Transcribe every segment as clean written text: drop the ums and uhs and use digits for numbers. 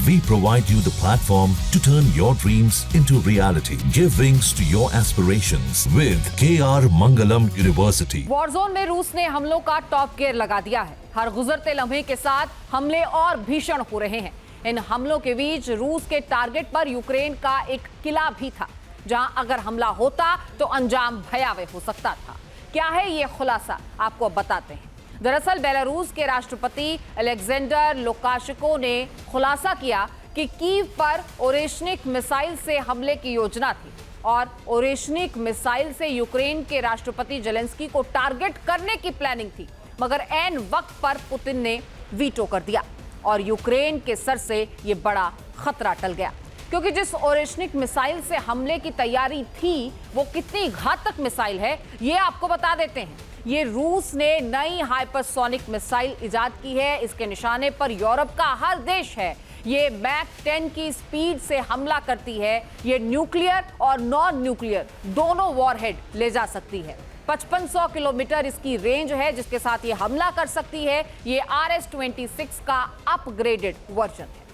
We provide you the platform to turn your dreams into reality. Give wings to your aspirations with KR Mangalam University. Warzone में रूस ने हमलों का top gear लगा दिया है। हर गुजरते लम्हे के साथ हमले और भीषण हो रहे हैं। इन हमलों के बीच रूस के टारगेट पर यूक्रेन का एक किला भी था, जहां अगर हमला होता तो अंजाम भयावह हो सकता था। क्या है ये खुलासा, आपको बताते हैं। दरअसल बेलारूस के राष्ट्रपति अलेक्जेंडर लुकाशेंको ने खुलासा किया कि कीव पर ओरेशनिक मिसाइल से हमले की योजना थी और ओरेशनिक मिसाइल से यूक्रेन के राष्ट्रपति जेलेंस्की को टारगेट करने की प्लानिंग थी, मगर ऐन वक्त पर पुतिन ने वीटो कर दिया और यूक्रेन के सर से ये बड़ा खतरा टल गया। क्योंकि जिस ओरेशनिक मिसाइल से हमले की तैयारी थी, वो कितनी घातक मिसाइल है ये आपको बता देते हैं। ये रूस ने नई हाइपरसोनिक मिसाइल इजाद की है। इसके निशाने पर यूरोप का हर देश है। ये मैक 10 की स्पीड से हमला करती है। ये न्यूक्लियर और नॉन न्यूक्लियर दोनों वॉरहेड ले जा सकती है। 5500 किलोमीटर इसकी रेंज है, जिसके साथ ये हमला कर सकती है। ये RS-26 का अपग्रेडेड वर्जन है।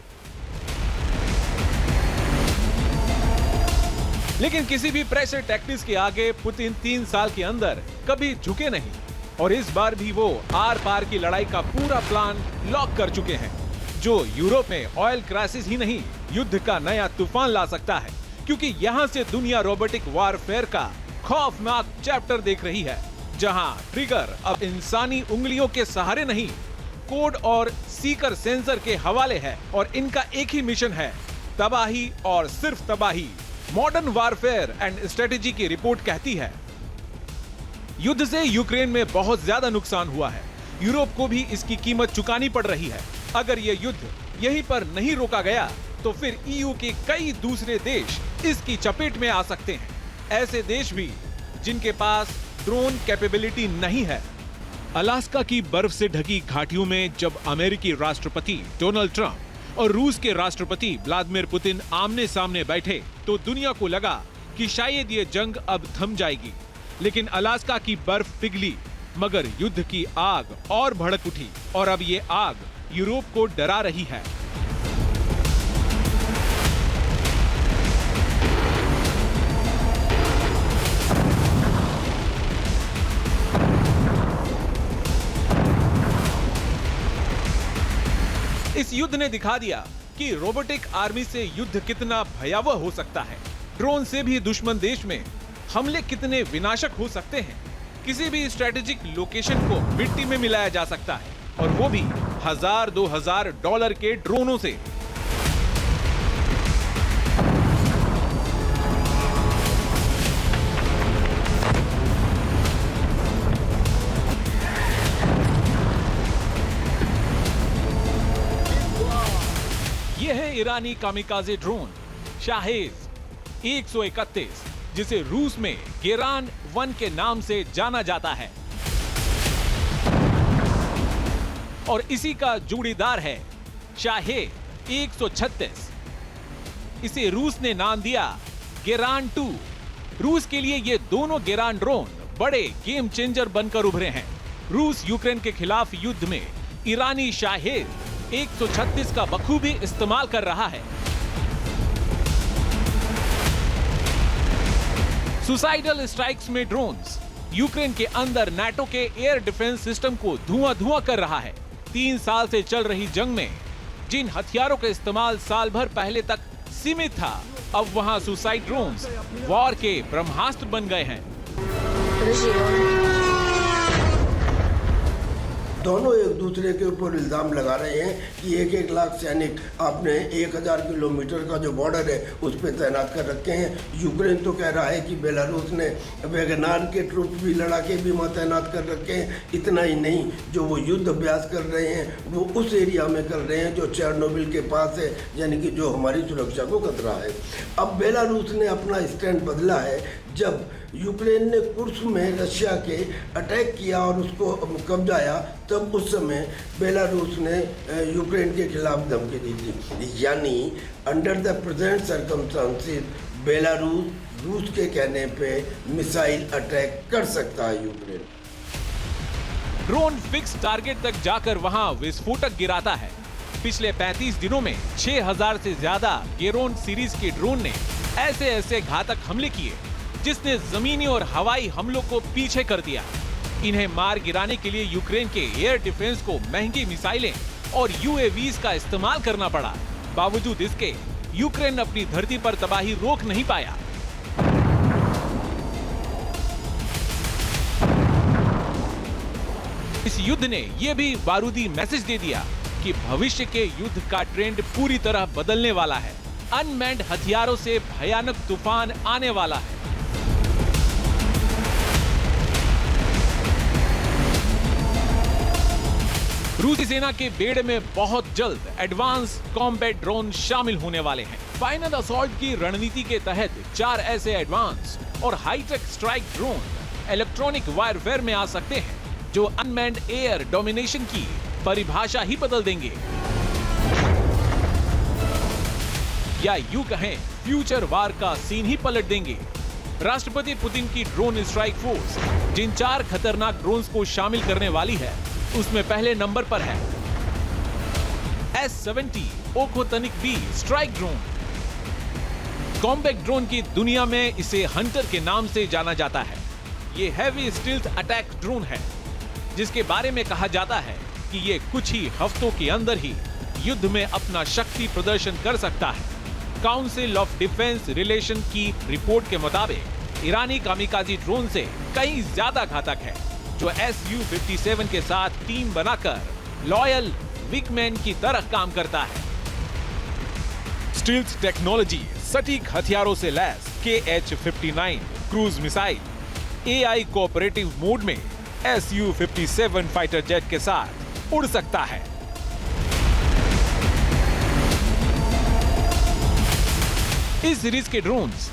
लेकिन किसी भी प्रेशर टैक्टिक्स के आगे पुतिन 3 साल के अंदर कभी झुके नहीं और इस बार भी वो आर पार की लड़ाई का पूरा प्लान लॉक कर चुके हैं, जो यूरोप में ऑयल क्राइसिस ही नहीं, युद्ध का नया तूफान ला सकता है। क्योंकि यहाँ से दुनिया रोबोटिक वारफेयर का खौफनाक चैप्टर देख रही है, जहाँ ट्रिगर अब इंसानी उंगलियों के सहारे नहीं, कोड और सीकर सेंसर के हवाले है और इनका एक ही मिशन है, तबाही और सिर्फ तबाही। मॉडर्न वारफेयर एंड स्ट्रेटेजी की रिपोर्ट कहती है युद्ध से यूक्रेन में बहुत ज्यादा नुकसान हुआ है। यूरोप को भी इसकी कीमत चुकानी पड़ रही है। अगर यह युद्ध यहीं पर नहीं रोका गया तो फिर EU के कई दूसरे देश इसकी चपेट में आ सकते हैं। ऐसे देश भी जिनके पास ड्रोन कैपेबिलिटी नहीं है। अलास्का की बर्फ से ढकी घाटियों में जब अमेरिकी राष्ट्रपति डोनाल्ड ट्रंप और रूस के राष्ट्रपति व्लादिमीर पुतिन आमने सामने बैठे तो दुनिया को लगा कि शायद ये जंग अब थम जाएगी। लेकिन अलास्का की बर्फ पिघली, मगर युद्ध की आग और भड़क उठी और अब ये आग यूरोप को डरा रही है। इस युद्ध ने दिखा दिया कि रोबोटिक आर्मी से युद्ध कितना भयावह हो सकता है। ड्रोन से भी दुश्मन देश में हमले कितने विनाशक हो सकते हैं। किसी भी स्ट्रेटेजिक लोकेशन को मिट्टी में मिलाया जा सकता है और वो भी $1000-2000 के ड्रोनों से। यह है ईरानी कामिकाजे ड्रोन शाहेद 131, जिसे रूस में गेरान 1 के नाम से जाना जाता है और इसी का जोड़ीदार है शाहेद 136। इसे रूस ने नाम दिया गेरान 2। रूस के लिए ये दोनों गेरान ड्रोन बड़े गेम चेंजर बनकर उभरे हैं। रूस यूक्रेन के खिलाफ युद्ध में ईरानी शाहेद 136 का बखूबी इस्तेमाल कर रहा है। सुसाइडल स्ट्राइक्स में ड्रोन्स यूक्रेन के अंदर नाटो के एयर डिफेंस सिस्टम को धुआं कर रहा है। 3 साल से चल रही जंग में जिन हथियारों का इस्तेमाल साल भर पहले तक सीमित था, अब वहां सुसाइड ड्रोन्स वॉर के ब्रह्मास्त्र बन गए हैं। दोनों एक दूसरे के ऊपर इल्ज़ाम लगा रहे हैं कि 1-1 लाख सैनिक आपने 1000 किलोमीटर का जो बॉर्डर है उस पर तैनात कर रखे हैं। यूक्रेन तो कह रहा है कि बेलारूस ने वैगनार के ट्रूप भी लड़ा के भी वहाँ तैनात कर रखे हैं। इतना ही नहीं, जो वो युद्ध अभ्यास कर रहे हैं वो उस एरिया में कर रहे हैं जो चेरनोबिल के पास है, यानी कि जो हमारी सुरक्षा को खतरा है। अब बेलारूस ने अपना स्टैंड बदला है। जब यूक्रेन ने कुर्स्क में रशिया के अटैक किया और उसको कब्जाया, तब उस समय बेलारूस ने यूक्रेन के खिलाफ धमकी दी थी। यानी under the present circumstances Belarus रूस के कहने पे मिसाइल अटैक कर सकता है यूक्रेन। ड्रोन फिक्स टारगेट तक जाकर वहां विस्फोटक गिराता है, पिछले 35 दिनों में 6000 से ज्यादा गेरोन सीरीज के ड्रोन ने ऐसे घातक हमले किए जिसने जमीनी और हवाई हमलों को पीछे कर दिया। इन्हें मार गिराने के लिए यूक्रेन के एयर डिफेंस को महंगी मिसाइलें और यूएवीज का इस्तेमाल करना पड़ा। बावजूद इसके यूक्रेन अपनी धरती पर तबाही रोक नहीं पाया। इस युद्ध ने यह भी बारूदी मैसेज दे दिया कि भविष्य के युद्ध का ट्रेंड पूरी तरह बदलने वाला है। अनमैन्ड हथियारों से भयानक तूफान आने वाला है। रूसी सेना के बेड़े में बहुत जल्द एडवांस कॉम्बैट ड्रोन शामिल होने वाले हैं। फाइनल असॉल्ट की रणनीति के तहत 4 ऐसे एडवांस और high tech strike drone electronic warfare में आ सकते हैं जो अनमैन्ड एयर डोमिनेशन की परिभाषा ही बदल देंगे, या यूं कहें फ्यूचर वार का सीन ही पलट देंगे। राष्ट्रपति पुतिन की ड्रोन स्ट्राइक फोर्स जिन 4 खतरनाक ड्रोन्स को शामिल करने वाली है उसमें पहले नंबर पर है S-70 ओखोतनिक B strike drone. Combat drone की दुनिया में इसे हंटर के नाम से जाना जाता है। ये हैवी स्टील्थ अटैक ड्रोन है जिसके बारे में कहा जाता है कि ये कुछ ही हफ्तों के अंदर ही युद्ध में अपना शक्ति प्रदर्शन कर सकता है। काउंसिल ऑफ डिफेंस रिलेशन की रिपोर्ट के मुताबिक ईरानी कामिकाजी ड्रोन से कहीं ज्यादा घातक है, जो Su-57 के साथ टीम बनाकर लॉयल विंगमैन की तरह काम करता है। स्टील्थ टेक्नोलॉजी, सटीक हथियारों से lace KH-59 cruise missile AI cooperative mode में Su-57 फाइटर जेट के साथ उड़ सकता है। इस सीरीज के ड्रोन्स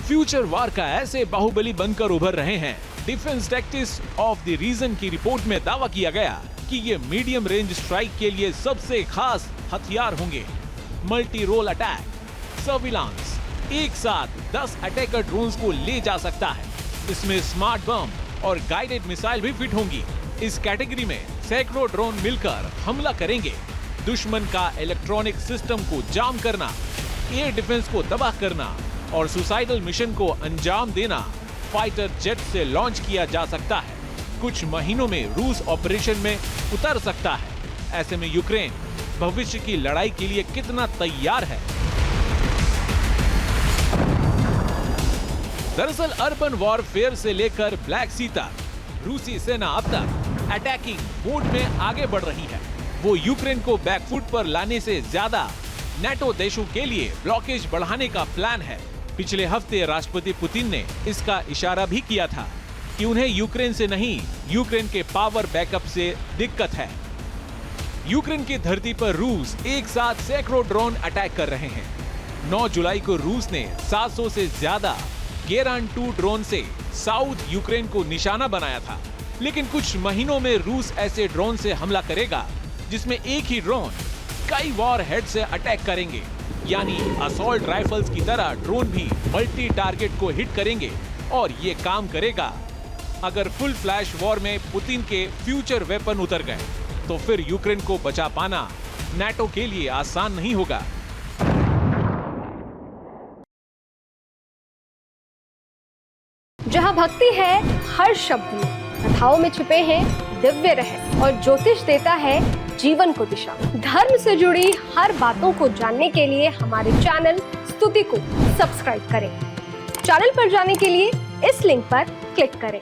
फ्यूचर वार का ऐसे बाहुबली बनकर उभर रहे हैं। Defence tactics of the region की रिपोर्ट में दावा किया गया कि ये मीडियम रेंज स्ट्राइक के लिए सबसे खास हथियार होंगे। मल्टी रोल अटैक, सर्विलांस, एक साथ 10 अटैकर ड्रोन्स को ले जा सकता है। इसमें स्मार्ट बम और गाइडेड मिसाइल भी फिट होंगी। इस कैटेगरी में सैकड़ों ड्रोन मिलकर हमला करेंगे। दुश्मन का इलेक्ट्रॉनिक सिस्टम को जाम करना, एयर डिफेंस को तबाह करना और सुसाइडल मिशन को अंजाम देना फाइटर जेट से लॉन्च किया जा सकता है। कुछ महीनों में रूस ऑपरेशन में उतर सकता है। ऐसे में यूक्रेन भविष्य की लड़ाई के लिए कितना तैयार है? दरअसल अर्बन वॉरफेयर से लेकर ब्लैक सी तक रूसी सेना अब तक अटैकिंग मोड में आगे बढ़ रही है। वो यूक्रेन को बैकफुट पर लाने से ज्यादा नेटो देशों के लिए ब्लॉकेज बढ़ाने का प्लान है। पिछले हफ्ते राष्ट्रपति पुतिन ने इसका इशारा भी किया था कि उन्हें यूक्रेन से नहीं, यूक्रेन के पावर बैकअप से दिक्कत है। यूक्रेन की धरती पर रूस एक साथ सैकड़ों ड्रोन अटैक कर रहे हैं। 9 जुलाई को रूस ने 700 से ज्यादा गेरान-2 ड्रोन से साउथ यूक्रेन को निशाना बनाया था। लेकिन कुछ महीनों में रूस ऐसे ड्रोन से हमला करेगा जिसमें एक ही ड्रोन कई वॉर हेड से अटैक करेंगे, यानी असॉल्ट राइफल्स की तरह ड्रोन भी मल्टी टारगेट को हिट करेंगे। और ये काम करेगा अगर फुल फ्लैश वॉर में पुतिन के फ्यूचर वेपन उतर गए, तो फिर यूक्रेन को बचा पाना नेटो के लिए आसान नहीं होगा। जहाँ भक्ति है हर शब्द में, कथाओं में छुपे हैं दिव्य रहस्य और ज्योतिष देता है जीवन को दिशा। धर्म से जुड़ी हर बातों को जानने के लिए हमारे चैनल स्तुति को सब्सक्राइब करें। चैनल पर जाने के लिए इस लिंक पर क्लिक करें।